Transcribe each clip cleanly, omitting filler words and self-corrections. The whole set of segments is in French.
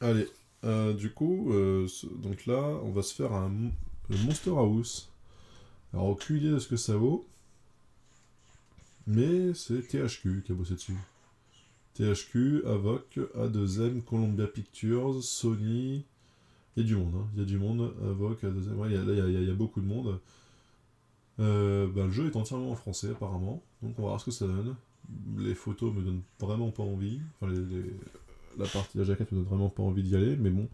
Allez, du coup, donc là, on va se faire le Monster House. Alors, aucune idée de ce que ça vaut, mais c'est THQ qui a bossé dessus. THQ, Avoc, A2M, Columbia Pictures, Sony. Il y a du monde, hein. Il y a du monde. Avoc, A2M, ouais, il y a beaucoup de monde. Le jeu est entièrement en français, apparemment. Donc, on va voir ce que ça donne. Les photos me donnent vraiment pas envie. Enfin, la partie de la jaquette me donne vraiment pas envie d'y aller, mais bon.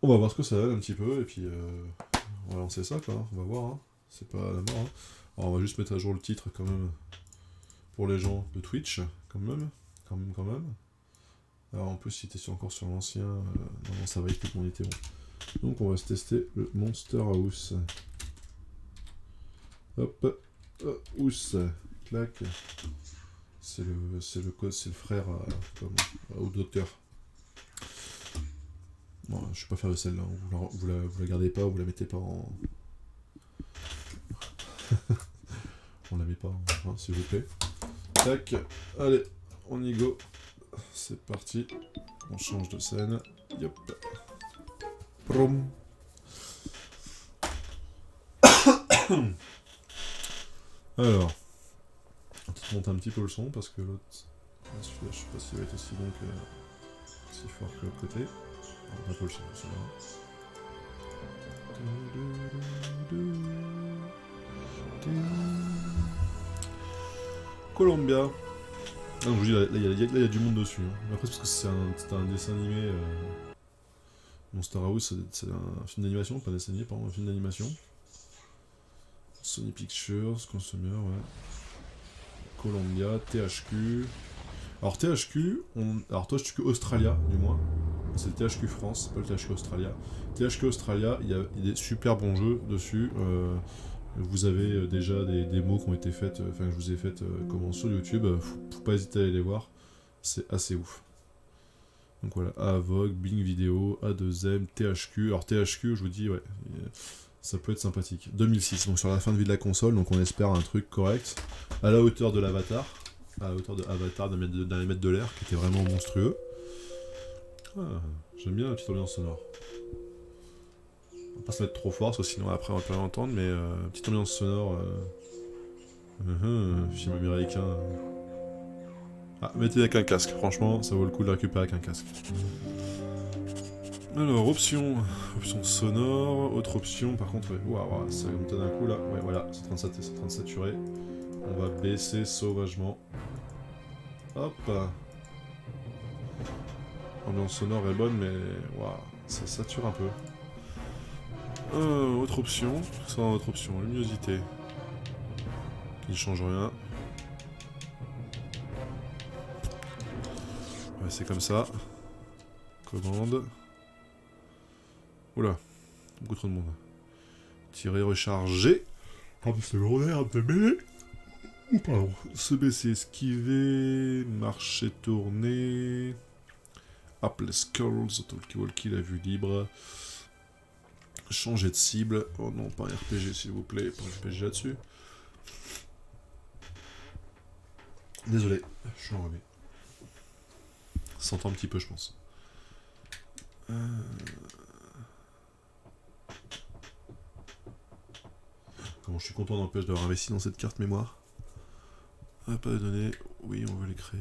On va voir ce que ça donne un petit peu, et puis on va lancer ça, quoi. Hein. On va voir, hein. C'est pas la mort, hein. Alors, on va juste mettre à jour le titre, quand même, pour les gens de Twitch, quand même. Quand même. Alors, en plus, si t'es encore sur l'ancien, non, ça va, on était bon. Donc, on va se tester le Monster House. Hop, House, clac. C'est le frère au docteur. Bon, je suis pas faire de celle-là, hein. Vous la gardez pas, vous la mettez pas en... On la met pas, hein, s'il vous plaît. Tac, allez, on y go. C'est parti. On change de scène. Yop. Prom. Alors, on va monter un petit peu le son parce que l'autre... Celui-là, je sais pas s'il va être aussi bon que... si fort que l'autre côté. On va un peu le son, celui-là. Columbia. Ah, donc je vous dis, là, il y a du monde dessus. Hein. Mais après, c'est parce que c'est un dessin animé. Monster House, c'est un film d'animation, pas un dessin animé, pardon, un film d'animation. Sony Pictures, Consumer, ouais. Columbia, THQ. Alors THQ, alors THQ Australia, du moins. C'est le THQ France, c'est pas le THQ Australia. THQ Australia, il y a des super bons jeux dessus. Vous avez déjà des démos qui ont été faites, enfin que je vous ai faites comment sur YouTube. Faut pas hésiter à aller les voir. C'est assez ouf. Donc voilà, Avoc, Bing Video, A2M, THQ. Alors THQ, je vous dis, ouais, ça peut être sympathique. 2006, donc sur la fin de vie de la console, donc on espère un truc correct, à la hauteur de l'Avatar, à la hauteur de Avatar d'un les mètres de l'air, qui était vraiment monstrueux. Ah, j'aime bien la petite ambiance sonore. On va pas se mettre trop fort, parce que sinon après on va pas l'entendre, mais petite ambiance sonore, film américain. Ah, mettez avec un casque, franchement, ça vaut le coup de le récupérer avec un casque. Alors, option sonore, autre option, par contre, ouais, waouh, ça monte d'un coup là, ouais, voilà, c'est en train de saturer. On va baisser sauvagement. Hop. L'ambiance sonore est bonne, mais waouh, ça sature un peu. Autre option, autre option, luminosité. Qui ne change rien. Ouais, c'est comme ça. Commande. Oula, beaucoup trop de monde. Tirer, recharger. Ah, mais c'est l'horaire de mêlée. Pardon. Se baisser, esquiver, marcher, tourner. Apple Skulls, talkie-walkie, la vue libre. Changer de cible. Oh non, pas un RPG s'il vous plaît, pas un RPG là-dessus. Désolé, je suis enrhumé. Ça s'entend un petit peu, je pense. Comment je suis content n'empêche d'avoir investi dans cette carte mémoire. Ah, pas de données. Oui, on veut les créer.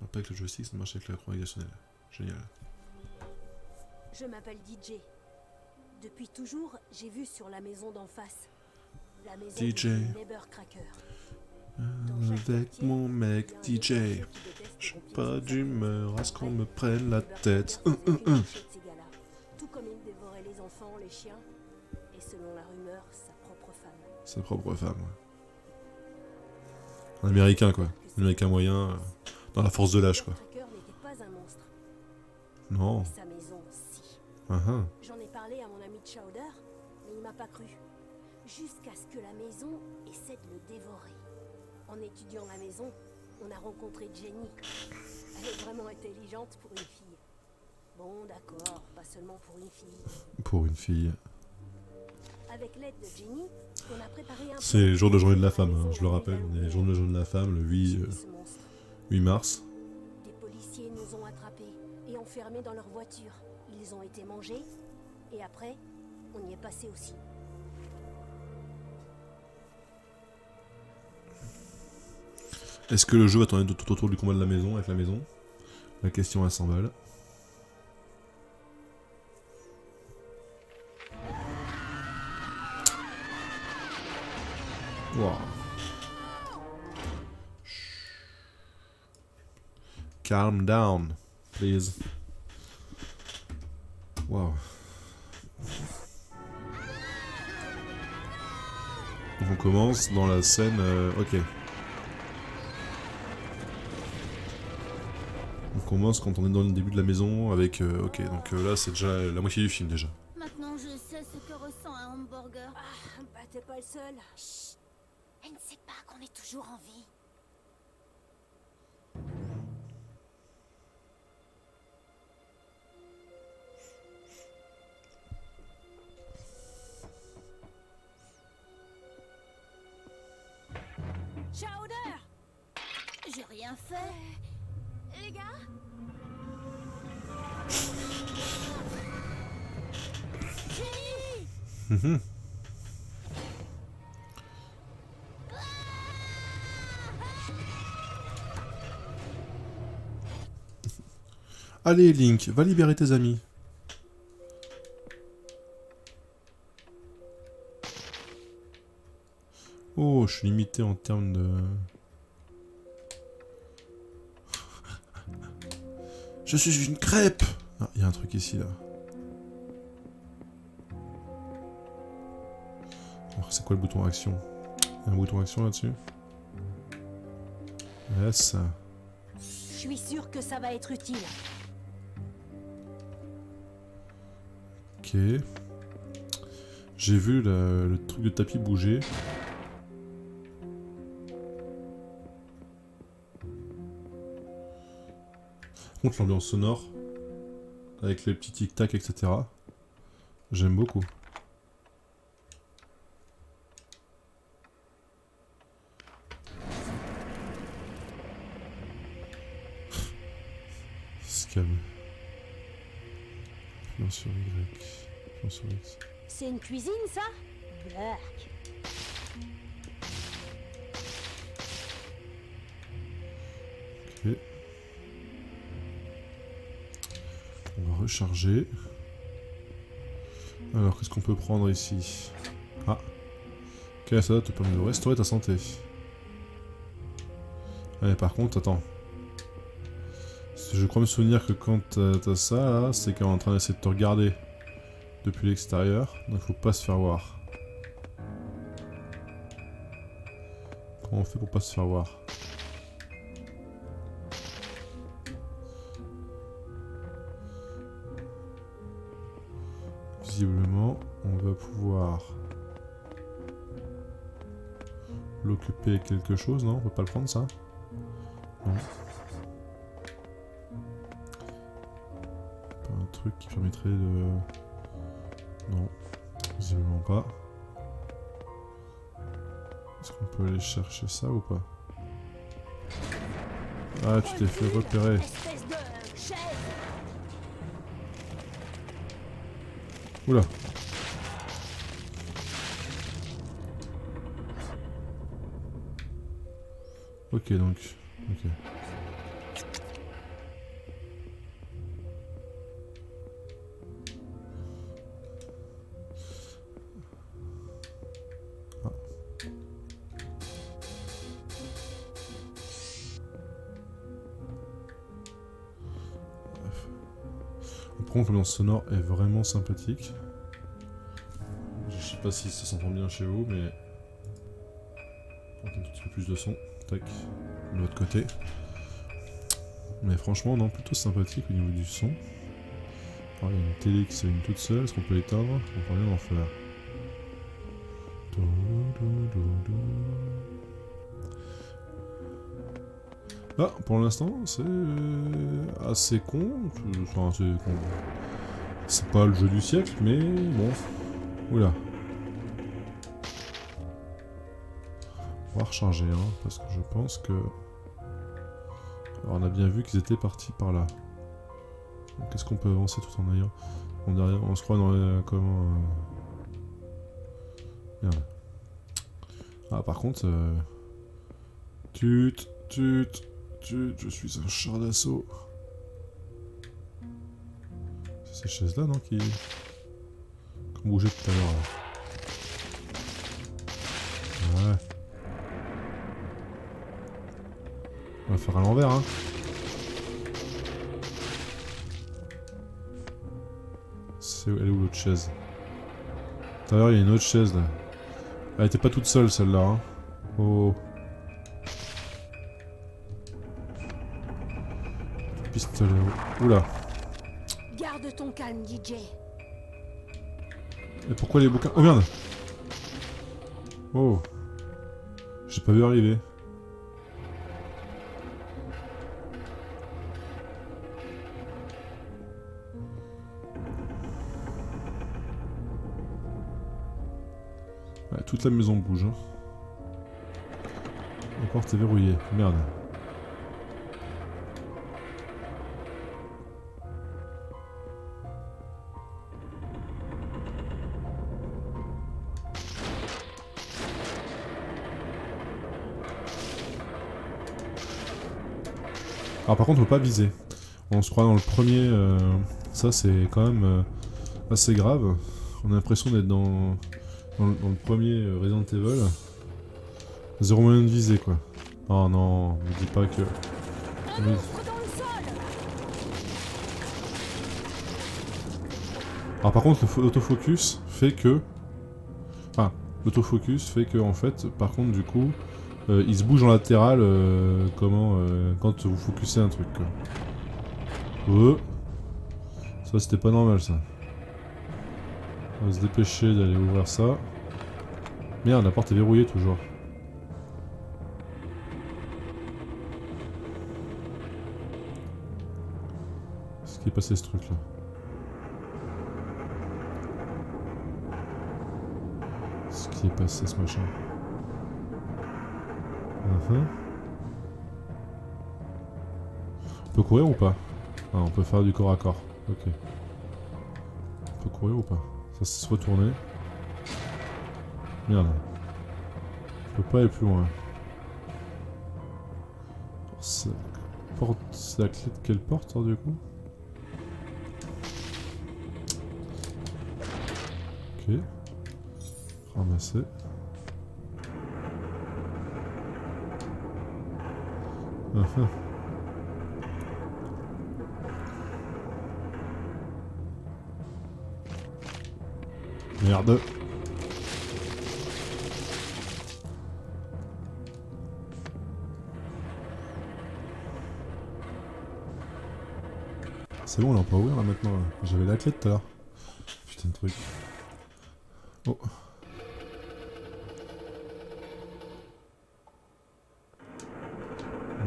Non, pas avec le joystick, ça marche avec la croix directionnelle. Génial. Je m'appelle DJ. Depuis toujours, j'ai vu sur la maison d'en face. La maison DJ. de Neighborcracker. Avec mon mec DJ. Je suis pas d'humeur à ce qu'on me prenne la tête. Tout comme il dévorait les enfants, les chiens, et selon la rumeur, sa propre femme. Sa propre femme, ouais. Un américain, quoi. Un américain moyen, dans la force de l'âge, quoi. N'était pas un monstre. Non. Mais sa maison, si. J'en ai parlé à mon ami Chowder, mais il m'a pas cru. Jusqu'à ce que la maison essaie de le dévorer. En étudiant la maison, on a rencontré Jenny. Elle est vraiment intelligente pour une fille. Bon, d'accord, pas seulement pour une fille. Pour une fille. Avec l'aide de Jenny, on a préparé un... C'est le jour de la journée de la femme, hein, je le rappelle. On est le jour de la journée de la femme, le 8, Ce monstre. 8 mars. Des policiers nous ont attrapés et enfermés dans leur voiture. Ils ont été mangés et après, on y est passé aussi. Est-ce que le jeu va tourner tout autour du combat de la maison, avec la maison? La question à 100 balles. Wow. Calm down, please. Wow. Donc on commence dans la scène... ok. On commence quand on est dans le début de la maison avec... ok, donc là c'est déjà la moitié du film déjà. Maintenant je sais ce que ressent un hamburger. Ah, bah t'es pas le seul. Chut. Elle ne sait pas qu'on est toujours en vie. Chowder! J'ai rien fait. Les gars? Jenny! Allez Link, va libérer tes amis. Oh, je suis limité en termes de... Je suis une crêpe. Ah, il y a un truc ici, là. Alors, c'est quoi le bouton action? Il y a un bouton action là-dessus? Yes. Je suis sûr que ça va être utile. Ok. J'ai vu le truc de tapis bouger. Par contre, l'ambiance sonore, avec les petits tic-tac, etc. J'aime beaucoup. Se calme. Plan sur Y. Plan sur X. C'est une cuisine, ça? Black. Ok. On va recharger. Alors, qu'est-ce qu'on peut prendre ici? Ah. Ok, ça te permet de restaurer ta santé. Allez, par contre, attends. Je crois me souvenir que quand t'as ça, là, c'est qu'elle est en train d'essayer de te regarder depuis l'extérieur. Donc, faut pas se faire voir. Comment on fait pour pas se faire voir? Visiblement, on va pouvoir l'occuper avec quelque chose, non? On peut pas le prendre, ça? Non. Pas un truc qui permettrait de... Non, visiblement pas. Est-ce qu'on peut aller chercher ça ou pas? Ah, tu t'es fait repérer. Espèce de chaise. Oula. Ok, donc... Ok. Ah. Bref. Par contre, l'ambiance sonore est vraiment sympathique. Je sais pas si ça s'entend bien chez vous, mais... On entend un petit peu plus de son. Tac. De l'autre côté. Mais franchement, non, plutôt sympathique au niveau du son. Alors, il y a une télé qui s'allume toute seule. Est-ce qu'on peut l'éteindre? On peut rien en faire. Ah, pour l'instant, c'est assez con. Enfin, c'est con. C'est pas le jeu du siècle, mais bon. Oula. On va recharger, hein, parce que je pense que... Alors on a bien vu qu'ils étaient partis par là. Qu'est-ce qu'on peut avancer tout en ayant... On se croit dans les... comment... Merde. Ah par contre... je suis un char d'assaut. C'est ces chaises là non qui ont bougé tout à l'heure là. Ouais. On va faire à l'envers hein. Elle est où l'autre chaise? Tout à l'heure il y a une autre chaise là. Elle était pas toute seule celle-là hein. Oh. Pistolet. Oula. Garde ton calme, DJ. Et pourquoi les bouquins... Oh merde. Oh. J'ai pas vu arriver. Ouais, toute la maison bouge. Hein. La porte est verrouillée. Merde. Alors par contre on peut pas viser. On se croit dans le premier... ça c'est quand même assez grave. On a l'impression d'être dans le premier Resident Evil. Zéro moyen de viser quoi. Oh non, me dis pas que... Alors par contre l'autofocus fait que... Enfin, l'autofocus fait que en fait, par contre du coup... il se bouge en latéral quand vous focussez un truc quoi. Ça c'était pas normal ça. On va se dépêcher d'aller ouvrir ça. Merde, la porte est verrouillée toujours. Qu'est-ce qui est passé ce truc là? Qu'est-ce qui est passé ce machin? On peut courir ou pas? Ah, on peut faire du corps à corps. Ok. On peut courir ou pas? Ça c'est se retourner. Merde. Je peux pas aller plus loin. C'est la clé de quelle porte hein, du coup? Ok. Ramasser. Merde. C'est bon, là on peut ouvrir là maintenant. J'avais la clé tout à l'heure. Putain de truc. Oh.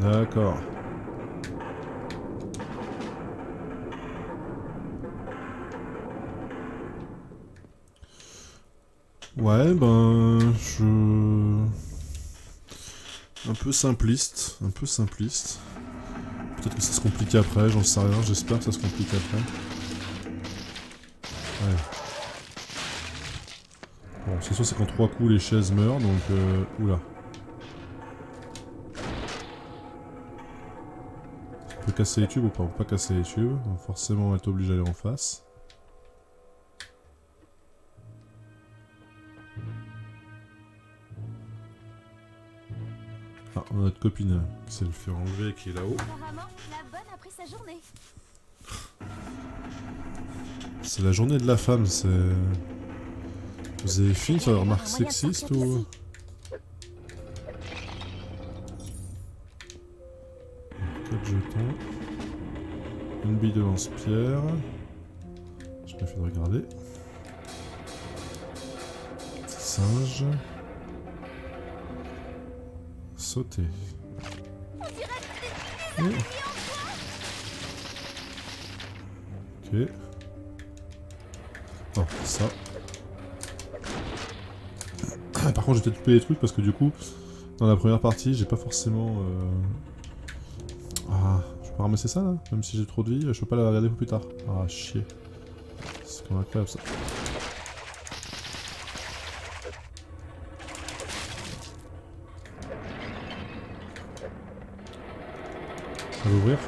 D'accord. Ouais, ben... Un peu simpliste. Peut-être que ça se complique après, j'en sais rien, j'espère que ça se complique après. Ouais. Bon, c'est sûr c'est qu'en 3 coups les chaises meurent, donc... Oula. On peut casser les tubes ou pas? On peut pas casser les tubes, donc forcément on va être obligé d'aller en face. Ah, on a notre copine qui s'est le fait enlever, qui est là-haut. Apparemment, la bonne a pris sa journée. C'est la journée de la femme, c'est... Vous avez fini sur les remarques sexistes ou... 4 jetons. Une bille de lance-pierre. J'ai bien fait de regarder. Petit singe. Sauter. Oh. Ok. Oh, ça. Par contre, j'ai peut-être coupé les trucs parce que du coup, Dans la première partie, j'ai pas forcément... Ah, je peux ramasser ça là? Même si j'ai trop de vie, je peux pas la regarder pour plus tard. Ah, chier. C'est quand même incroyable ça. On va l'ouvrir.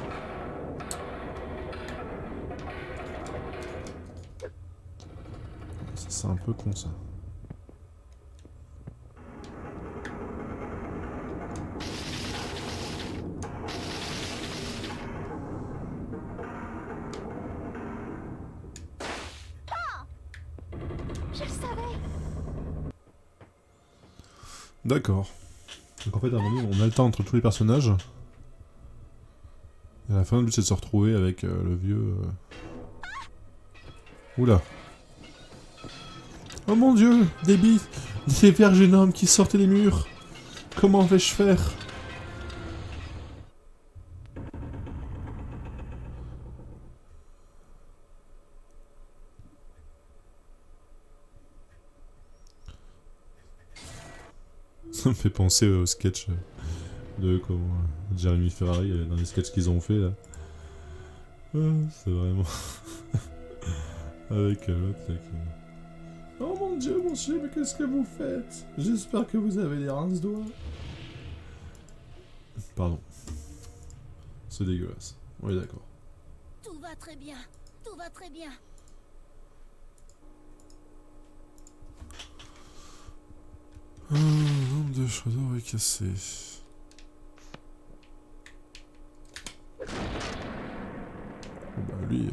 Ça, c'est un peu con ça. Je le savais. D'accord. Donc en fait, à un moment donné, on alterne entre tous les personnages. Et à la fin, le but c'est de se retrouver avec le vieux... Oula. Oh mon dieu, des vierges énormes qui sortaient des murs. Comment vais-je faire? Ça me fait penser au sketch de comment Jeremy Ferrari dans les sketchs qu'ils ont fait là. C'est vraiment avec l'autre là qui... Oh mon dieu monsieur, mais qu'est-ce que vous faites? J'espère que vous avez des rince-doigts. Pardon. C'est dégueulasse. Oui d'accord. Tout va très bien. Tout va très bien. Lampe de Shadow est cassée. Bah lui...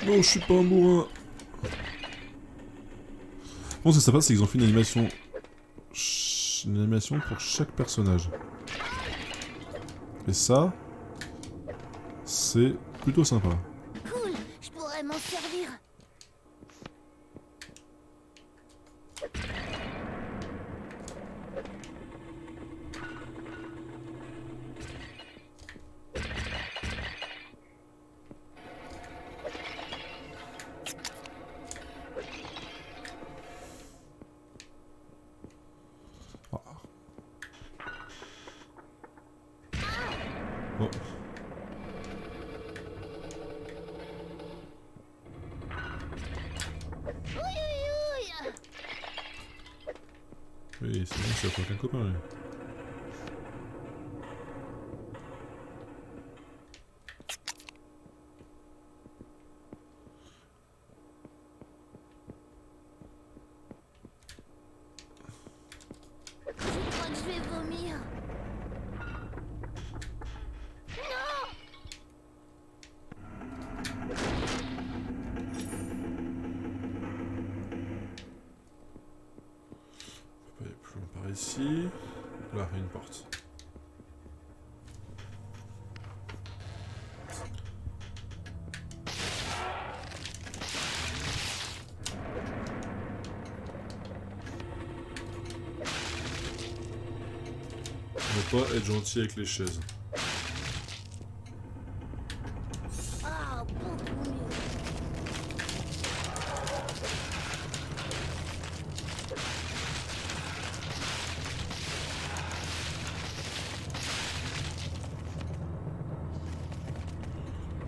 Non, je suis pas un bourrin. Bon, ça sympa, c'est qu'ils ont fait une animation... Une animation pour chaque personnage. Et ça... C'est plutôt sympa. Cool, je pourrais m'en servir. Bon. Oui, c'est bon, c'est pas qu'un copain lui. Je crois que je vais vomir. On peut pas aller plus loin par ici. Là, il y a une porte. Ne pas être gentil avec les chaises. Ah, beaucoup mieux.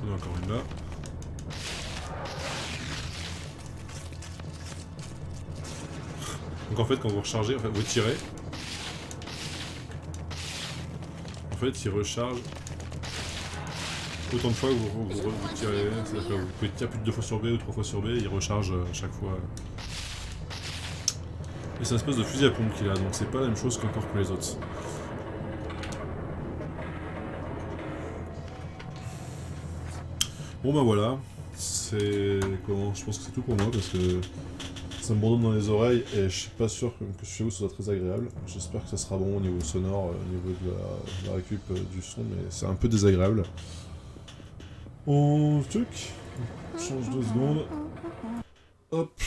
Il y en a encore une là. Donc en fait, quand vous rechargez, en fait, vous tirez. En fait, il recharge autant de fois que vous tirez. C'est-à-dire que vous pouvez tirer plus de 2 fois sur B ou 3 fois sur B, il recharge à chaque fois. Et c'est une espèce de fusil à pompe qu'il a, donc c'est pas la même chose qu'encore que les autres. Bon bah voilà, c'est comment, je pense que c'est tout pour moi parce que ça me bourdonne dans les oreilles et je suis pas sûr que chez vous ce soit très agréable. J'espère que ça sera bon au niveau sonore, au niveau de la récup du son, mais c'est un peu désagréable. On change 2 secondes. Hop.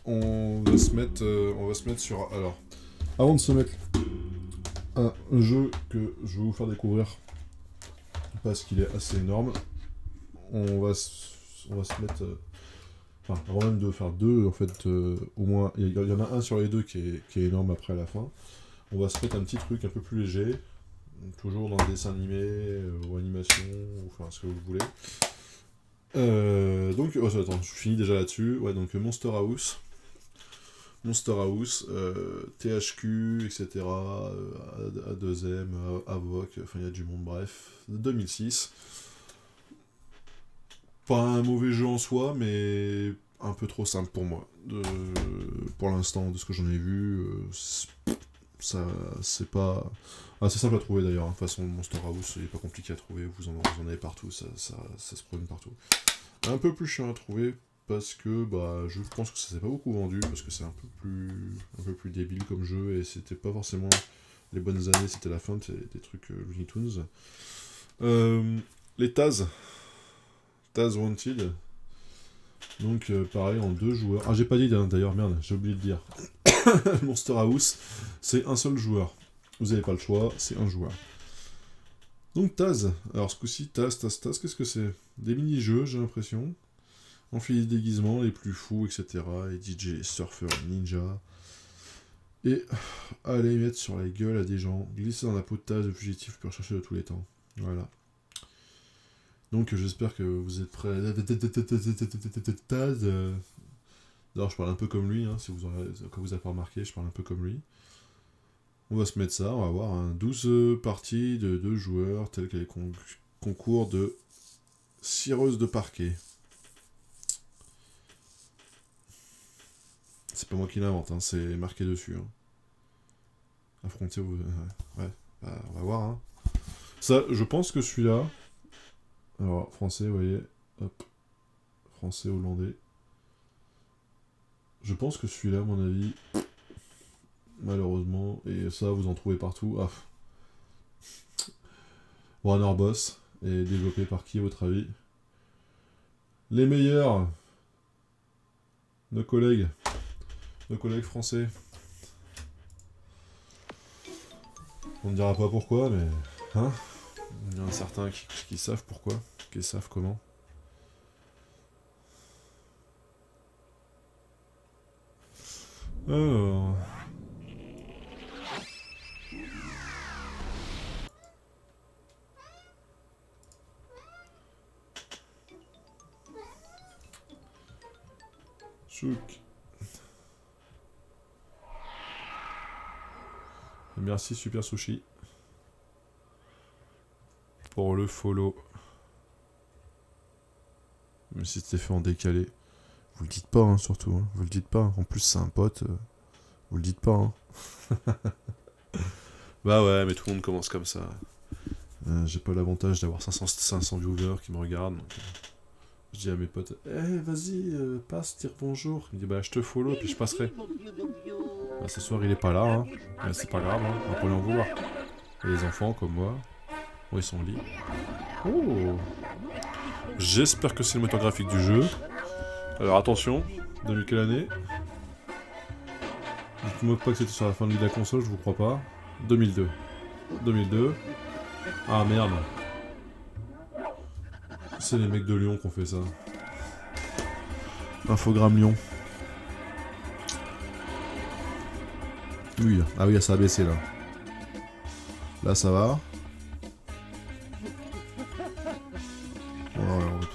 On va se mettre sur. Alors, avant de se mettre un jeu que je vais vous faire découvrir parce qu'il est assez énorme, on va se mettre Enfin, avant même de faire deux, en fait, au moins, il y en a un sur les deux qui est énorme après à la fin. On va se mettre un petit truc un peu plus léger, toujours dans le dessin animé, ou animation, ou enfin ce que vous voulez. Donc, oh, attends, je finis déjà là-dessus. Ouais, donc Monster House, THQ, etc., A2M, Avoc, enfin il y a du monde, bref. 2006. Pas un mauvais jeu en soi, mais un peu trop simple pour moi. Pour l'instant, de ce que j'en ai vu, ça, c'est pas... assez simple à trouver d'ailleurs. De toute façon, le Monster House, il est pas compliqué à trouver, vous en avez partout, ça se promène partout. Un peu plus chiant à trouver, parce que bah, je pense que ça s'est pas beaucoup vendu, parce que c'est un peu plus débile comme jeu, et c'était pas forcément les bonnes années, c'était la fin des trucs Looney Tunes. Les Taz Wanted, donc pareil en 2 joueurs. Ah, j'ai pas dit d'ailleurs, merde, j'ai oublié de dire. Monster House, c'est un seul joueur. Vous avez pas le choix, c'est un joueur. Donc Taz, alors ce coup-ci, Taz, qu'est-ce que c'est? Des mini-jeux, j'ai l'impression. Enfiler des déguisements les plus fous, etc. Et DJ, surfeur, ninja. Et aller mettre sur la gueule à des gens. Glisser dans la peau de Taz, le fugitif plus recherché de tous les temps. Voilà. Donc j'espère que vous êtes prêts. Taz. D'ailleurs, je parle un peu comme lui, hein, si vous avez pas remarqué, je parle un peu comme lui. On va se mettre ça, on va avoir 12 parties de 2 joueurs, tels que les concours de cireuse de parquet. C'est pas moi qui l'invente, hein, c'est marqué dessus. Hein. Affronter vous. Ouais, bah, on va voir. Hein. Ça, je pense que celui-là. Alors, français, vous voyez. Hop. Français, hollandais. Je pense que celui-là, à mon avis. Malheureusement. Et ça, vous en trouvez partout. Ah. Warner Bros. Et développé par qui, à votre avis? Les meilleurs. Nos collègues français. On ne dira pas pourquoi, mais... Hein? Il y en a certains qui savent pourquoi, qui savent comment. Alors... Chouk. Merci Super Sushi pour le follow. Même si c'était fait en décalé. Vous le dites pas, hein, surtout. Hein. Vous le dites pas. En plus, c'est un pote. Vous le dites pas. Hein. Bah ouais, mais tout le monde commence comme ça. J'ai pas l'avantage d'avoir 500 viewers qui me regardent. Donc, je dis à mes potes, vas-y, passe, dire bonjour. Il me dit, bah je te follow, puis je passerai. Bah, ce soir, il est pas là. Hein. Mais c'est pas grave, hein. On peut en vouloir. Et les enfants, comme moi, ils sont au lit. Oh! J'espère que c'est le moteur graphique du jeu. Alors attention, 2000 quelle année? Dites-moi pas que c'était sur la fin de vie de la console, je vous crois pas. 2002. 2002. Ah merde. C'est les mecs de Lyon qui ont fait ça. Infogramme Lyon. Oui, ah oui, ça a baissé là. Là ça va.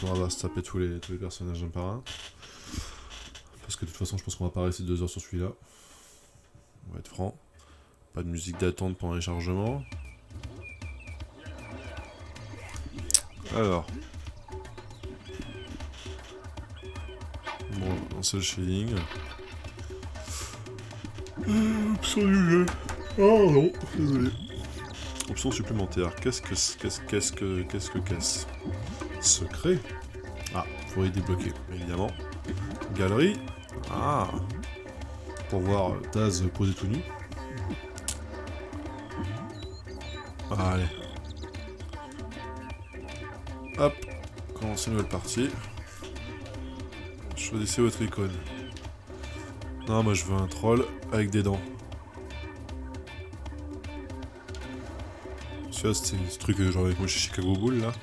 On va se taper tous les personnages un par un. Parce que de toute façon, je pense qu'on va pas rester 2 heures sur celui-là. On va être franc. Pas de musique d'attente pendant les chargements. Alors. Bon, un seul shading. Option du jeu. Oh non, désolé. Option supplémentaire. Qu'est-ce que secret. Ah, faut y débloquer, évidemment. Galerie. Ah. Pour voir Taz posé tout nu. Allez. Hop. Commencez une nouvelle partie. Choisissez votre icône. Non, moi je veux un troll avec des dents. Celui-là, c'était ce truc genre avec moi chez Chicago Bull là.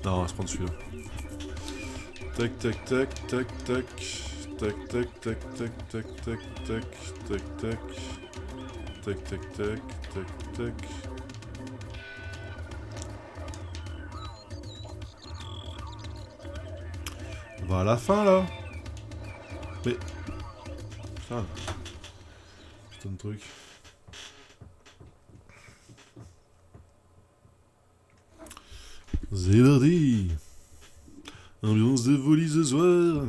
Non, on va se prendre celui-là. Tac, tac, tac, tac, tac. tac, tac, tac, tac, tac, tac, tac, tac, tac. Tac, tac, tac, tac, tac. On va à la fin, là. Mais... Putain. Putain de truc. C'est parti. Ambiance de folie ce soir.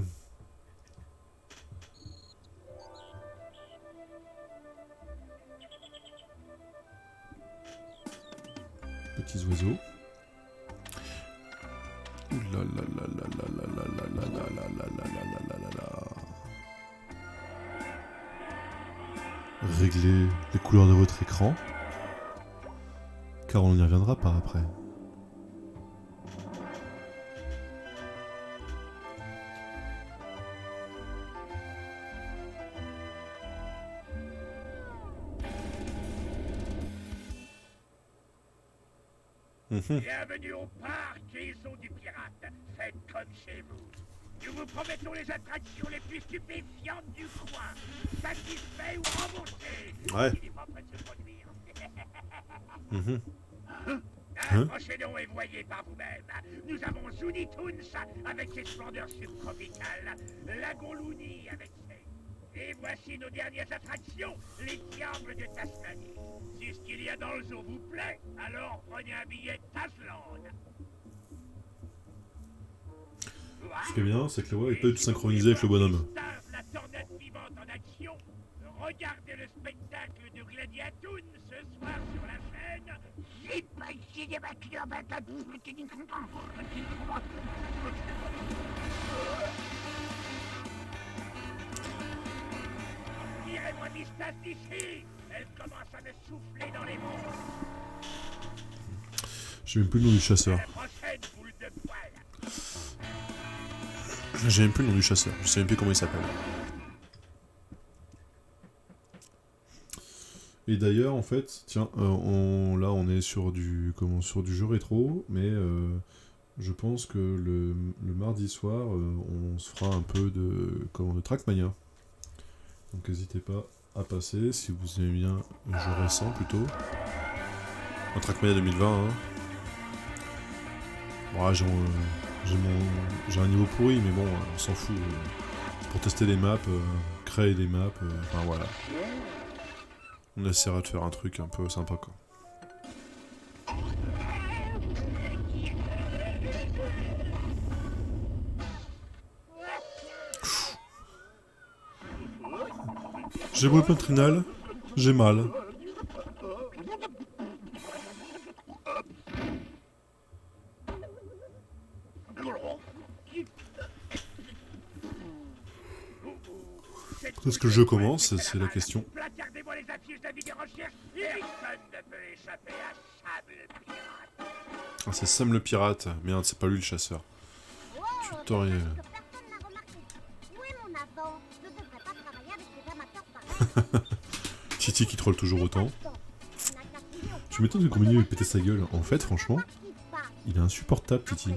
Petits oiseaux. Ouh là là là là là là là là là là là là là là là là. Réglez les couleurs de votre écran, car on n'y reviendra pas après. Bienvenue au parc Maison du Pirate. Faites comme chez vous. Nous vous promettons les attractions les plus stupéfiantes du coin. Satisfait ou remboursé. Ouais. Il est pas prêt de se produire. Hein? Approchez-donc et voyez par vous-même. Nous avons Looney Tunes avec ses splendeurs subtropicales. Lagon Looney avec ses... Et voici nos dernières attractions, les diables de Tasmanie. Si ce qu'il y a dans le zoo vous plaît, alors prenez un billet de Tasland. Ce qui est bien, c'est que la voix n'est pas du tout synchronisée avec le bonhomme. La tornade vivante en action. Regardez le spectacle de Gladiatoon ce soir sur la chaîne. Tirez votre distance d'ici. Elle commence à me souffler dans les monts. J'ai même plus le nom du chasseur. La prochaine boule de poil. J'ai même plus le nom du chasseur. Je sais même plus comment il s'appelle. Et d'ailleurs, en fait, tiens, là on est sur du jeu rétro, mais je pense que le mardi soir, on se fera un peu de Trackmania. Donc n'hésitez pas à passer si vous aimez bien le jeu récent plutôt. Un Trackmania 2020. Hein. Bon, j'ai un niveau pourri, mais bon, on s'en fout. Pour tester les maps, créer des maps, enfin voilà. On essaiera de faire un truc un peu sympa quoi. J'ai beau le patrinal, j'ai mal. Est-ce que le jeu commence? C'est la question. Placardez-moi les affiches d'avis des recherches. Personne ne peut échapper à Sam le pirate. Ah, c'est Sam le pirate. Merde, c'est pas lui le chasseur. Tutoriel. Titi qui troll toujours autant. Tu m'étonnes de combiner et péter sa gueule. En fait, franchement, il est insupportable, Titi.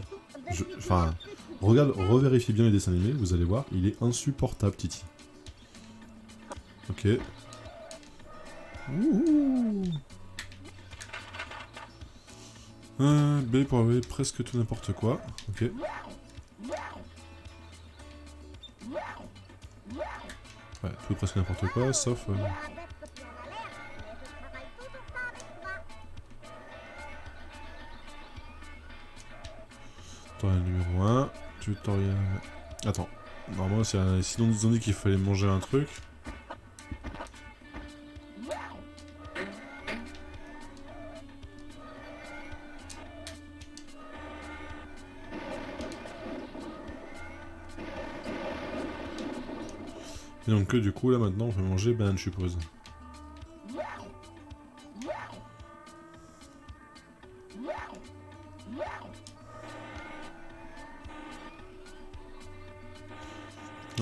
Enfin, revérifiez bien les dessins animés, vous allez voir, il est insupportable, Titi. Ok. Ouh. B pour avoir presque tout n'importe quoi. Ok. Ouais, tout presque n'importe quoi, sauf... Tutoriel numéro 1. Tutoriel... Attends. Normalement, sinon ils ont dit qu'il fallait manger un truc. Et donc du coup là maintenant on fait manger banane je suppose.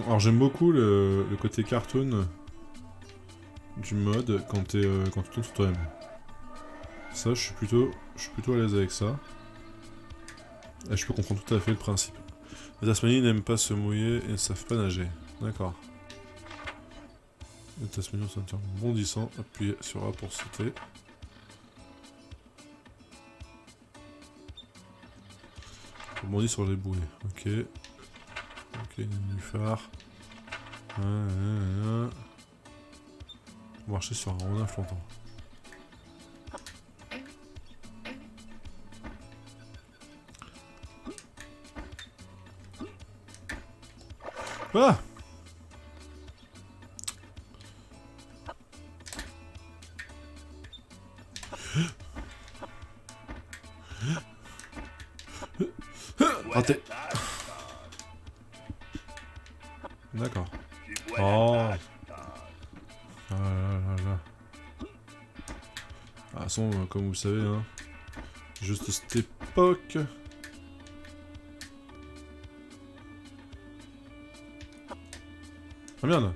Alors j'aime beaucoup le côté cartoon du mode quand tu tournes sur toi-même. Ça je suis plutôt à l'aise avec ça. Et je peux comprendre tout à fait le principe. Les Tasmaniens n'aiment pas se mouiller et ne savent pas nager. D'accord. Le Tasmanian Center. Bondissant, appuyez sur A pour sauter. On bondit sur les bouées. Ok. Ok, nénuphar. Marcher sur un rondin flottant. Ah! Raté. D'accord. Oh. Ah là là là. De toute façon, comme vous le savez, hein, juste cette époque. Ah merde.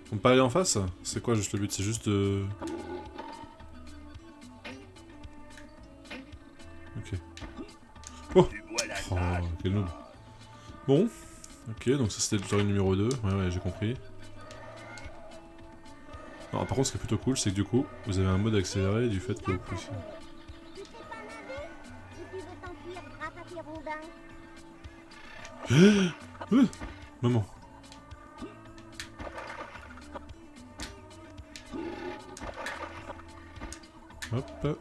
On peut pas aller en face? C'est quoi juste le but? C'est juste de... Ok. Oh! Oh, quel noob. Bon. Ok, donc ça c'était le tutoriel numéro 2. Ouais, j'ai compris. Non, par contre, ce qui est plutôt cool, c'est que du coup, vous avez un mode accéléré du fait que vous puissiez... Tu sais pas nager ou tu veux t'enfuir grâce à tes rondins? Maman. Hop.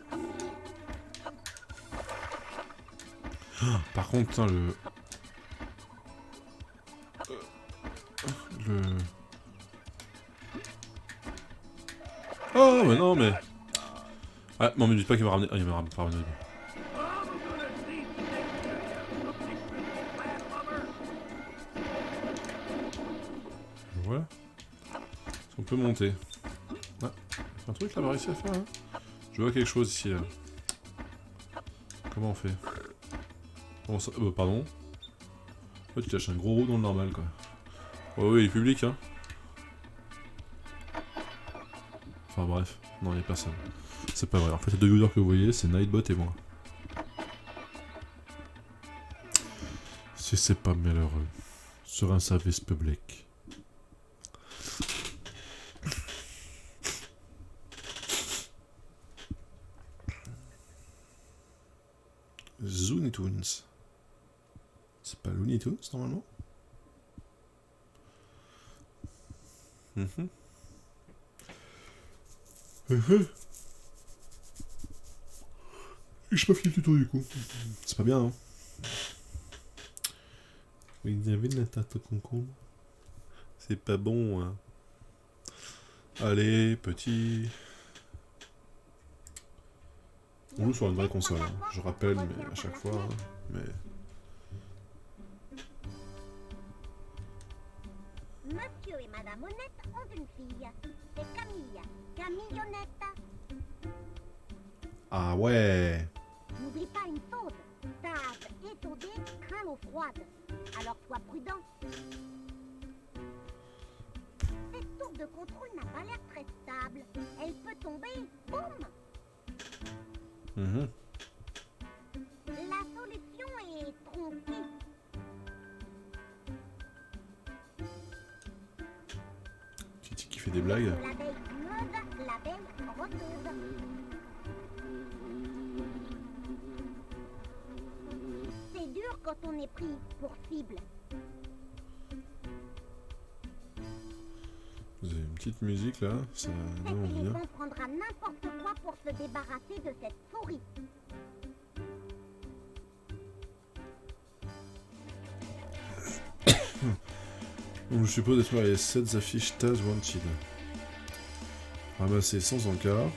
Ah, par contre, putain, le... Oh, mais non, mais... Ah, non, mais dis pas qu'il m'a ramené... Ah, il m'a pas ramené. Voilà. On peut monter. Ah, c'est un truc là, on va réussir à faire, hein. Je vois quelque chose ici, là. Comment on fait? Comment ça... pardon. Oh, tu lâches un gros roux dans le normal, quoi. Oh oui, il est public, hein. Enfin bref, non, il n'y a personne. C'est pas vrai. En fait, les deux viewers que vous voyez, c'est Nightbot et moi. Si c'est pas malheureux. Sur un service public. Looney Tunes. C'est pas Looney Tunes, normalement? Je sais pas fait le tuto du coup. C'est pas bien, hein. Il y avait de la tarte au concombre. C'est pas bon, hein. Allez, petit. On joue sur une vraie console, hein. Je rappelle, mais à chaque fois, hein. Mais... Monsieur et Madame Honnête ont une fille. C'est Camille. Camille Honnête. Ah ouais. N'oublie pas une chose. Sage, étourdée, craint l'eau froide. Alors sois prudent. Cette tour de contrôle n'a pas l'air très stable. Elle peut tomber. Boum! La solution est tronquée. Kitty qui fait des blagues. L'abeille fumeuse, l'abeille rôdeuse. C'est dur quand on est pris pour cible. Vous avez une petite musique là, ça Cet donne envie. éléphant prendra n'importe quoi pour se débarrasser de cette souris. Donc je suppose détruire les 7 affiches Taz Wanted. Ramasser sans encart.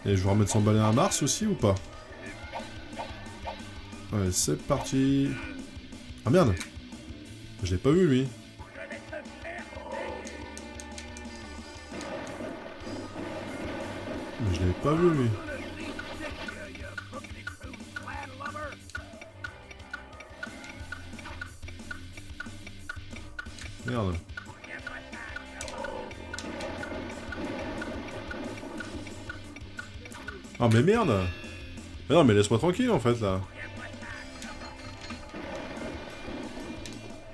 Et je vais remettre son balai à Mars aussi ou pas? Allez, c'est parti. Ah merde! Je l'ai pas vu lui. Mais je l'avais pas vu lui. Merde. Ah mais merde. Mais non mais laisse-moi tranquille en fait là.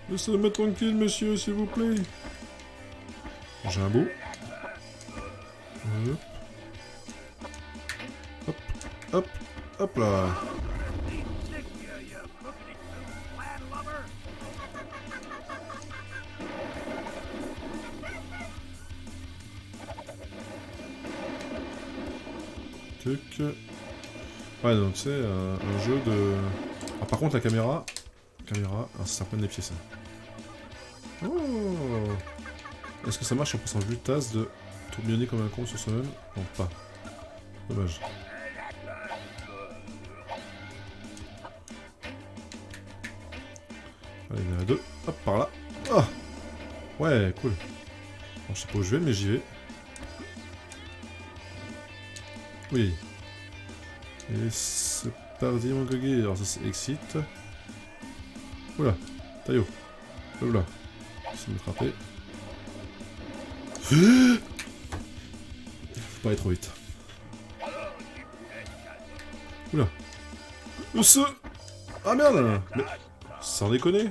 Laissez-moi tranquille monsieur s'il vous plaît. J'ai un bout. Hop. Hop. Hop là. Ouais, donc c'est un jeu de... Ah, par contre, la caméra... Ah, ça prenne les pieds, ça. Oh. Est-ce que ça marche en passant vue tasse de tourbillonner comme un con sur soi-même? Non, pas. Dommage. Allez, il y en a deux. Hop, par là. Oh. Ouais, cool. Bon, je sais pas où je vais, mais j'y vais. Oui. Et c'est parti mon coquille. Alors ça c'est exit. Oula, Taillot. Oula. J'essaie de me frapper. Faut pas aller trop vite. Oula. Ah merde. Mais... Sans déconner.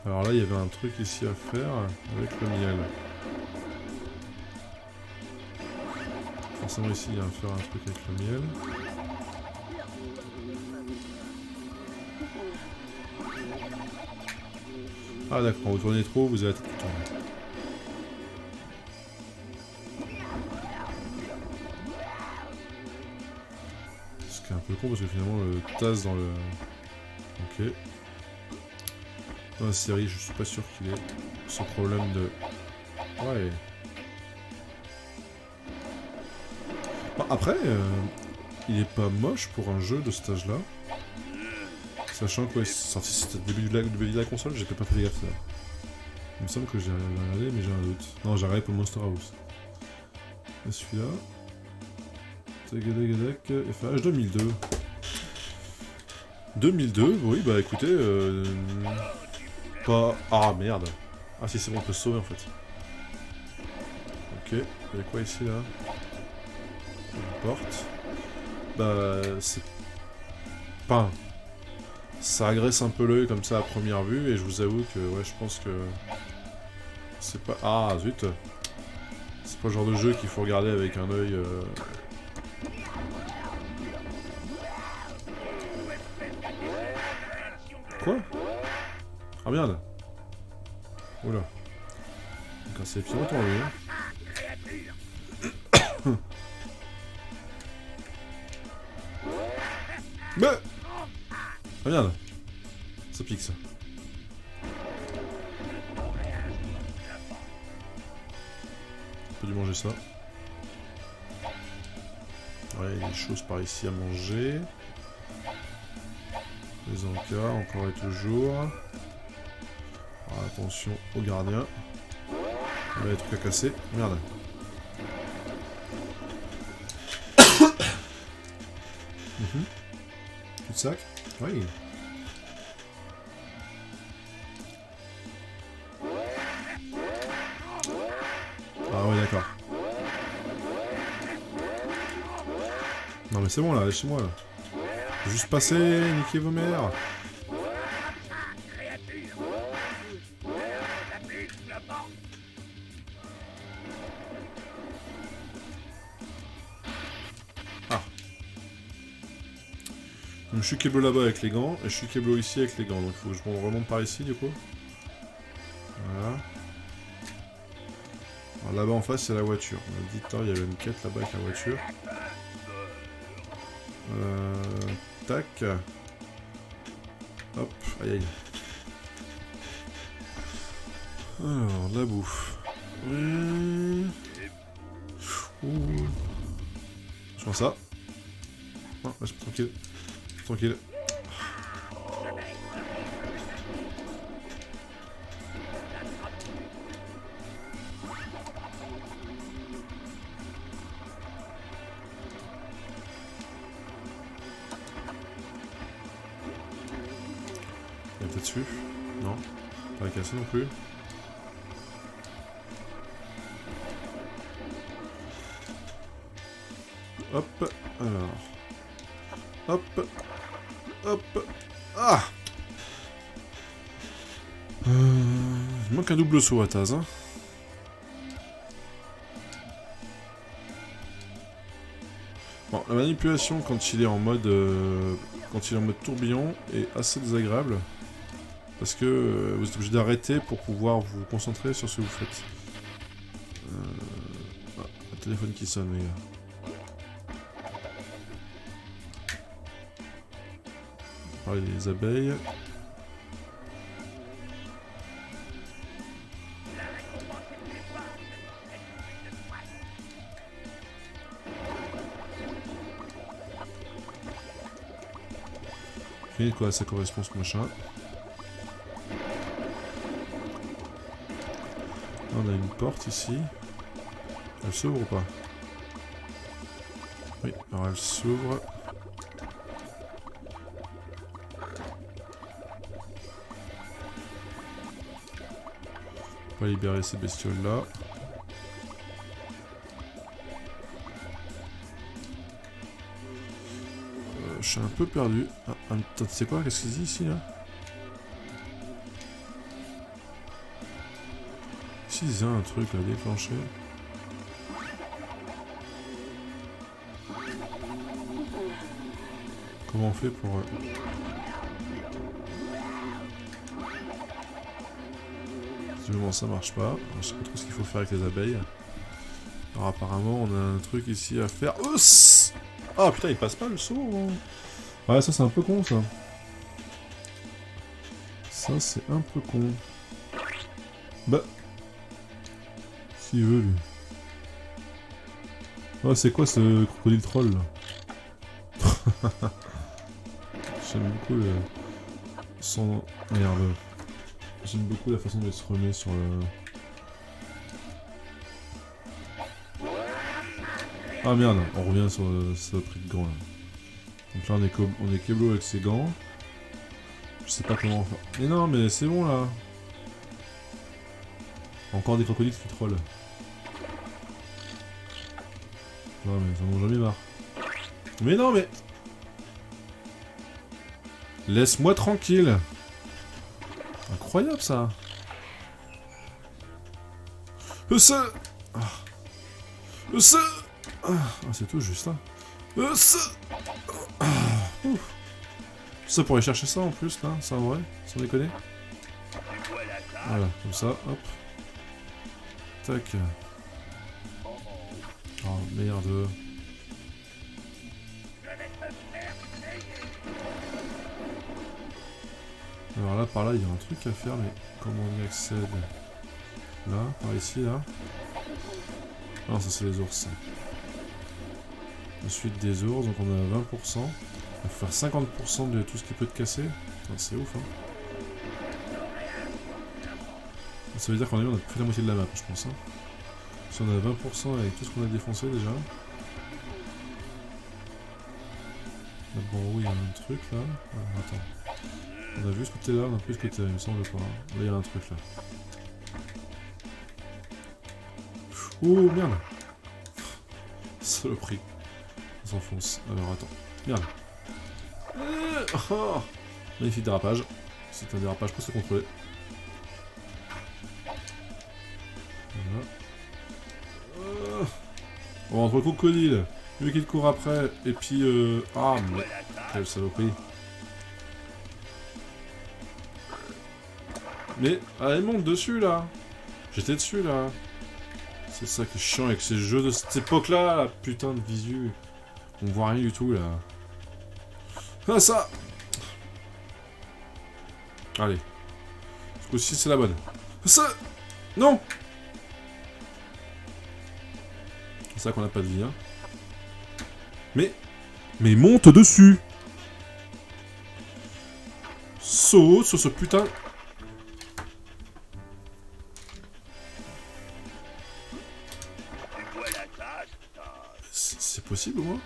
Alors là, il y avait un truc ici à faire avec le miel. Forcément ici, il y a à faire un truc avec le miel. Ah d'accord, quand vous tournez trop, vous avez la tête qui tourne. Ce qui est un peu con parce que finalement le tasse dans le... Ok. Dans la série, je suis pas sûr qu'il ait ce problème de... Ouais. Bon, après, il est pas moche pour un jeu de cet âge-là. Sachant que ouais, c'est sorti c'était le début de la console, j'ai peut-être pas fait gaffe ça. Il me semble que j'ai regardé, mais j'ai un doute. Non, j'ai regardé pour Monster House. Et celui-là... Tagadagadek, FH 2002. 2002, oui, bah écoutez... Pas... Ah merde. Ah si c'est bon, on peut se sauver en fait. Ok, il y a quoi ici là? Une porte. Bah c'est... Pas... Ça agresse un peu l'œil comme ça à première vue et je vous avoue que ouais je pense que... C'est pas... Ah zut. C'est pas le genre de jeu qu'il faut regarder avec un œil... Quoi? Ah merde. Oula. Donc c'est depuis longtemps lui hein. Mais ah merde. Ça pique ça. On peut lui manger ça. Ouais, il y a des choses par ici à manger. Les encas, encore et toujours. Alors, attention au gardien. Il y a des trucs à casser. Merde. Cul-de-sac. Oui. Ah ouais, d'accord. Non mais c'est bon là, lâchez-moi là. Juste passer, niquez vos mères. Ah. Donc, je suis Keblo là-bas avec les gants, et je suis Keblo ici avec les gants, donc il faut que je remonte par ici du coup. Voilà. Alors là-bas en face c'est la voiture. On a dit tout à l'heure il y avait une quête là-bas avec la voiture. Tac. Hop, aïe aïe. Alors, de la bouffe. Je prends ça. Non, laisse-moi tranquille. Tranquille. Il y a peut-être dessus. Non. Pas la casser non plus. Hop, alors. Hop. Hop. Ah il manque un double saut à Taz, hein. Bon, la manipulation quand il est en mode tourbillon est assez désagréable parce que vous êtes obligé d'arrêter pour pouvoir vous concentrer sur ce que vous faites. Ah, un téléphone qui sonne, les gars. Parler des abeilles. Ok, quoi, ça correspond ce machin. Là, on a une porte ici. Elle s'ouvre ou pas? Oui, alors elle s'ouvre. On va libérer ces bestioles là. Je suis un peu perdu. Ah, attends, tu sais quoi? Qu'est-ce qu'il dit ici là? Ici il y a un truc à déclencher. Comment on fait pour... Visiblement ça marche pas. Je sais pas trop ce qu'il faut faire avec les abeilles. Alors apparemment on a un truc ici à faire. Oh putain, il passe pas le saut. Ouais, ça c'est un peu con ça. Ça c'est un peu con. Bah. S'il veut lui. Oh, c'est quoi ce crocodile troll là? J'aime beaucoup son... Merde. J'aime beaucoup la façon dont il se remet sur le... Ah merde, on revient sur ce prix de gants là. Donc là on est Keblo avec ses gants. Je sais pas comment faire. Mais non mais c'est bon là. Encore des crocodiles qui trollent. Non mais ça m'en jamais marre. Mais non mais... Laisse-moi tranquille. Incroyable ça. Ça. Ça. Ah, c'est tout juste là. Ça pour aller chercher ça en plus là, ça en vrai, sans déconner. Voilà, comme ça, hop. Tac. Oh merde. Alors là, par là, il y a un truc à faire, mais comment on y accède? Là, par ici, là. Non, ça c'est les ours. Ensuite des ours, donc on a 20%. Il faut faire 50% de tout ce qui peut te casser. C'est ouf, hein. Ça veut dire qu'on a fait la moitié de la map, je pense. Hein. Si on a 20% avec tout ce qu'on a défoncé déjà. Là, bon, oui, il y a un truc là. Ah, attends. On a vu ce côté-là, on a plus ce côté-là, il me semble pas. Là, il y a un truc là. Oh merde! Saloperie. On s'enfonce. Alors attends. Merde. Oh, magnifique dérapage. C'est un dérapage presque contrôlé. Voilà. On rentre le crocodile. Lui qui te court après. Et puis ah mais quelle saloperie. Mais elle monte dessus là. J'étais dessus là. C'est ça qui est chiant avec ces jeux de cette époque-là, la putain de visu. On voit rien du tout là. Ah ça. Allez. Ce coup-ci c'est la bonne. Ça. Non. C'est ça qu'on n'a pas de vie, hein. Mais monte dessus. Saute sur ce putain. C'est possible, moi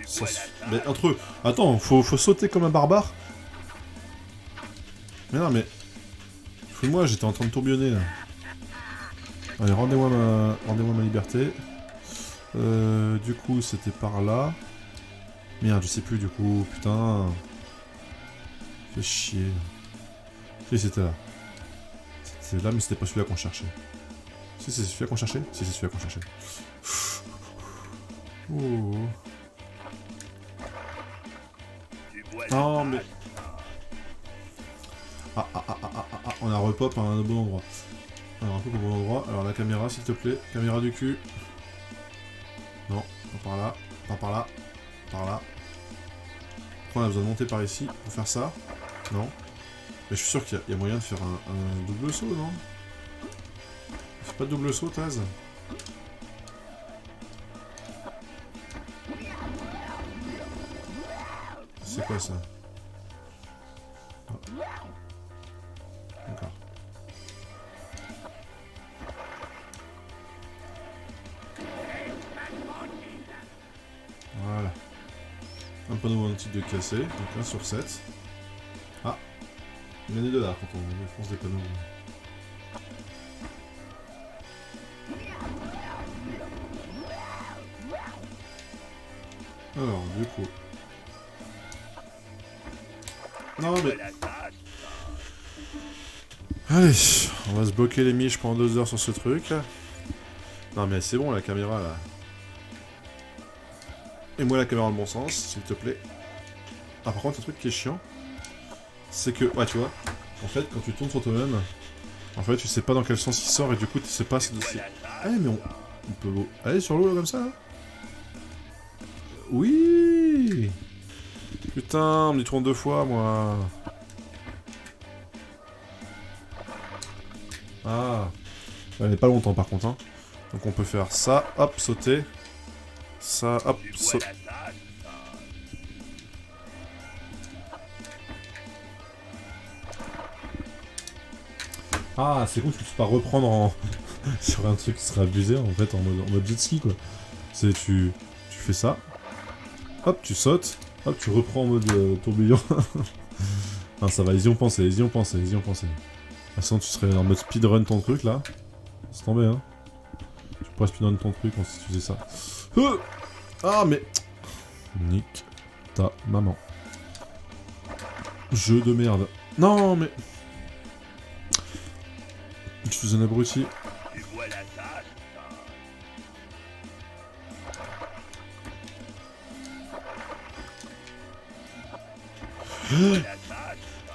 ça, mais entre eux... Attends, faut sauter comme un barbare. Mais non, mais... Fous-moi, j'étais en train de tourbillonner, là. Allez, rendez-moi ma liberté. Du coup, c'était par là. Merde, je sais plus du coup. Putain. Fais chier. Si, c'était là. C'était là, mais c'était pas celui-là qu'on cherchait. Si, c'est celui-là qu'on cherchait. Si, c'est celui-là qu'on cherchait. Oh. Non, mais... Ah, on a repop à un bon endroit. On a repop au bon endroit. Alors la caméra, s'il te plaît. Caméra du cul. Non, pas par là. Pas par là. Par là. Après, on a besoin de monter par ici pour faire ça. Non. Mais je suis sûr qu'il y a moyen de faire un double saut, non? C'est pas de double saut, Taz? C'est quoi ça? Oh. D'accord. Voilà. Un panneau anti de cassé, donc 1 sur 7. Ah, il y en a de là quand on défonce des panneaux. Alors, du coup... Non mais... Allez, on va se bloquer les miches pendant 2 heures sur ce truc. Non mais c'est bon la caméra là. Et moi la caméra dans le bon sens, s'il te plaît. Ah par contre le truc qui est chiant, c'est que, ouais tu vois, en fait quand tu tournes sur toi-même, en fait tu sais pas dans quel sens il sort et du coup tu sais pas si... Ah mais on peut aller sur l'eau là comme ça là. Oui. Putain, on y tourne 2 fois moi. Ah. Elle n'est pas longtemps par contre hein. Donc on peut faire ça, hop, sauter. Ça, hop, sauter. Ah, c'est cool que tu peux pas reprendre en... sur un truc qui serait abusé en fait, en mode jet ski quoi. C'est tu fais ça, hop, tu sautes, hop, tu reprends en mode tourbillon. Non, ça va, ils y ont pensé, ils y ont pensé, ils y ont pensé. Ah, sinon tu serais en mode speedrun ton truc là. C'est tombé hein. Tu pourrais speedrun ton truc si tu faisais ça. Ah mais... Nique ta maman. Jeu de merde. Non mais... Je suis un abruti.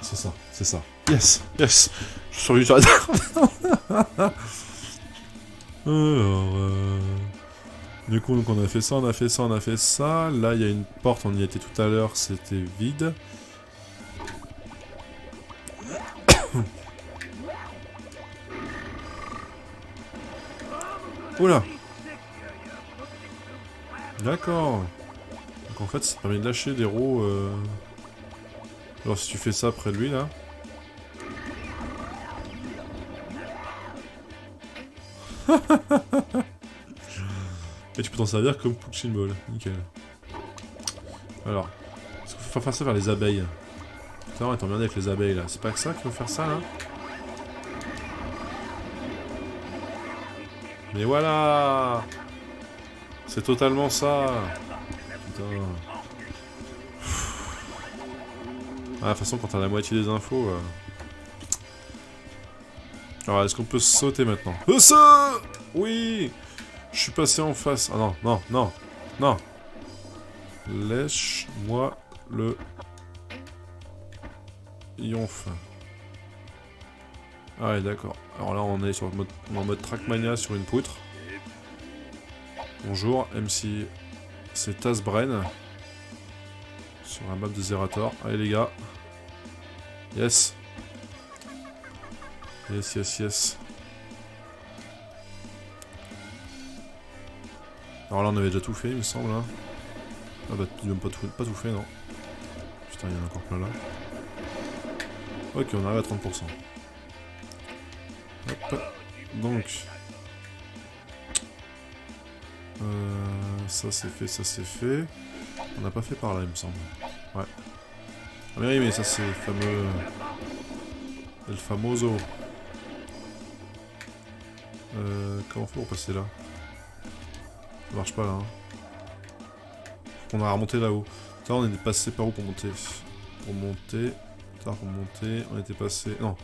C'est ça, c'est ça. Yes, yes. Je suis sur YouTube. Alors, du coup, donc on a fait ça, on a fait ça, on a fait ça. Là, il y a une porte, on y était tout à l'heure, c'était vide. Oula. D'accord. Donc en fait, ça te permet de lâcher des roues. Alors si tu fais ça près de lui, là. Et tu peux t'en servir comme punching ball. Nickel. Alors. Est-ce qu'il faut faire ça vers les abeilles? Putain, on est emmerdé avec les abeilles, là. C'est pas que ça qu'il faut faire ça, là? Mais voilà! C'est totalement ça! Putain. Ah, de toute façon, quand t'as la moitié des infos... Alors, est-ce qu'on peut sauter maintenant? Ça! Oui! Je suis passé en face. Ah non, non, non, non! Lèche-moi le... Yonf. Ah ouais, d'accord. Alors là, on est sur en mode Trackmania sur une poutre. Bonjour, MC. C'est Tazbrain. Sur un map de Zerator. Allez les gars. Yes. Yes, yes, yes. Alors là, on avait déjà tout fait, il me semble. Hein. Ah bah, tu même pas tout fait, non. Putain, il y en a encore plein là. Ok, on arrive à 30%. Hop. Donc. Ça c'est fait, ça c'est fait. On n'a pas fait par là, il me semble. Ouais. Ah mais oui, mais ça c'est le fameux... El famoso. Comment on fait pour passer là? Ça marche pas là. Hein. On a remonté là-haut. Là, on est passé par où pour monter? Pour monter. Pour monter. On était passé. Non.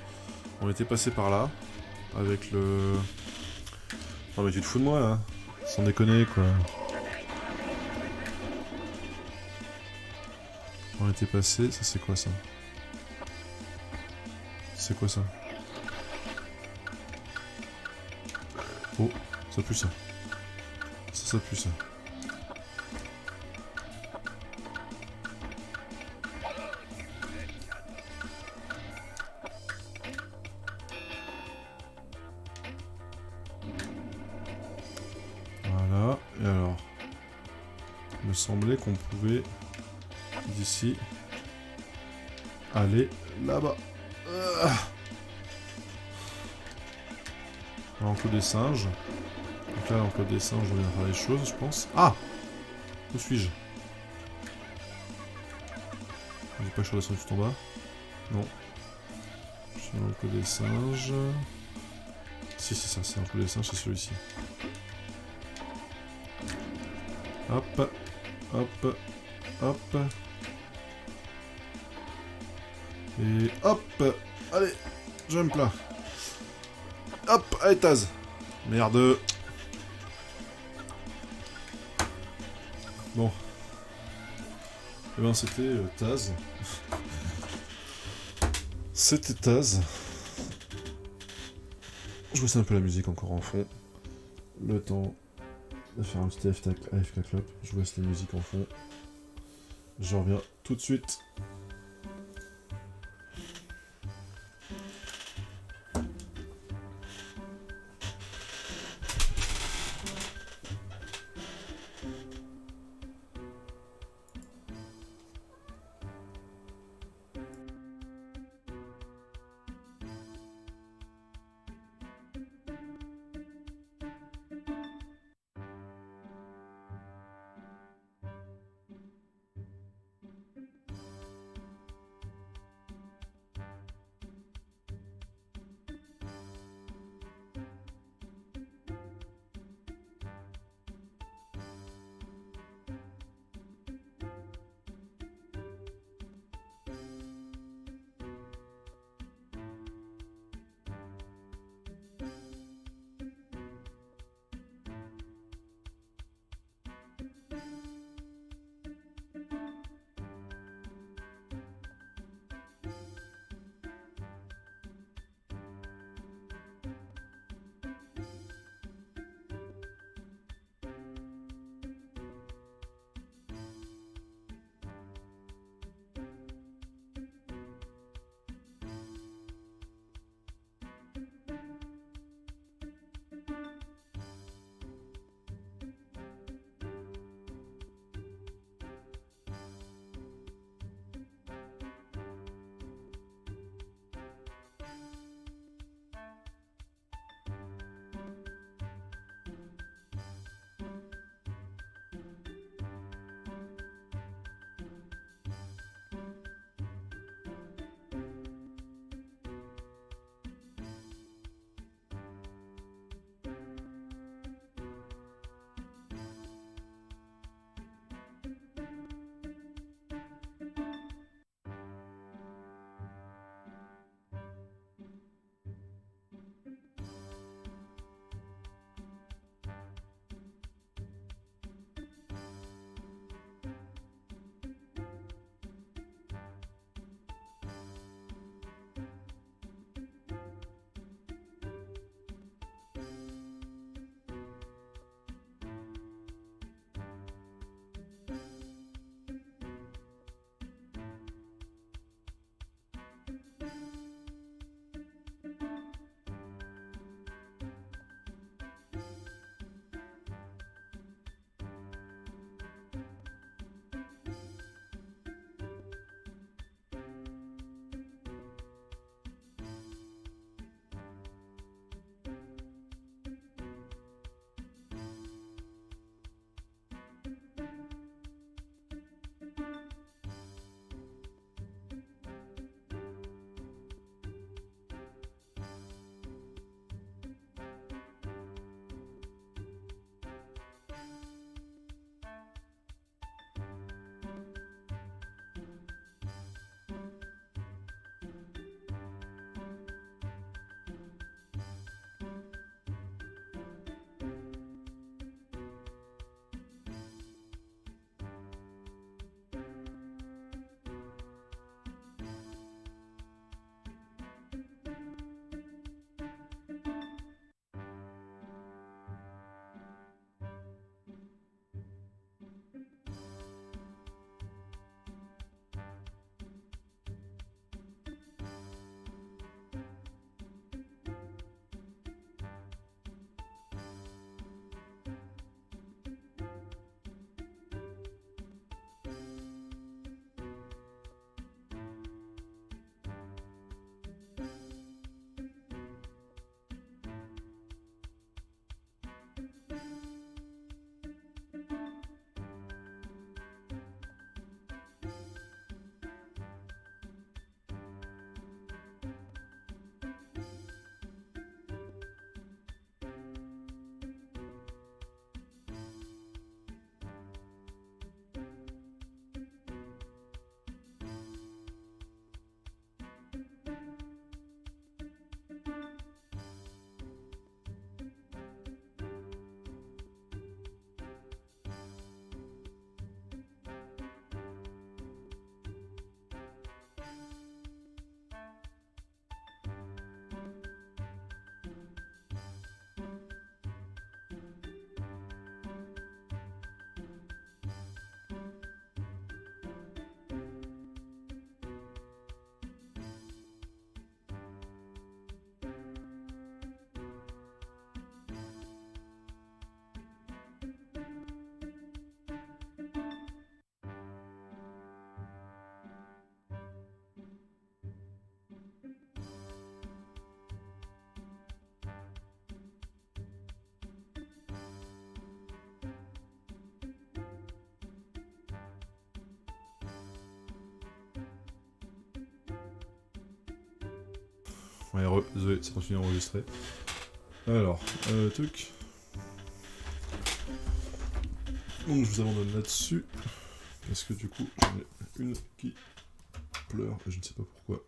On était passé par là. Avec le. Non mais tu te fous de moi là. Sans déconner quoi. On était passé. Ça c'est quoi ça? C'est quoi ça? Oh, ça pue ça. Ça pue ça. Voilà, et alors, il me semblait qu'on pouvait, d'ici, aller là-bas. L'enclos des singes. Donc là, l'enclos des singes, on vient faire les choses, je pense. Ah! Où suis-je? Je dis pas que je suis redescendu tout en bas. Non. Je suis dans l'enclos des singes. Si, c'est ça, c'est l'enclos des singes, c'est celui-ci. Hop, hop, hop. Et hop. Allez, jump là. Hop, allez Taz. Merde. Bon. Eh ben c'était Taz. C'était Taz. Je baisse un peu la musique encore en fond. Le temps de faire un petit AFK Club. Je baisse la musique en fond. Je reviens tout de suite. Ouais, désolé, ça continue à enregistrer. Alors, truc. Donc je vous abandonne là-dessus. Parce que du coup, j'en ai une qui pleure, et je ne sais pas pourquoi.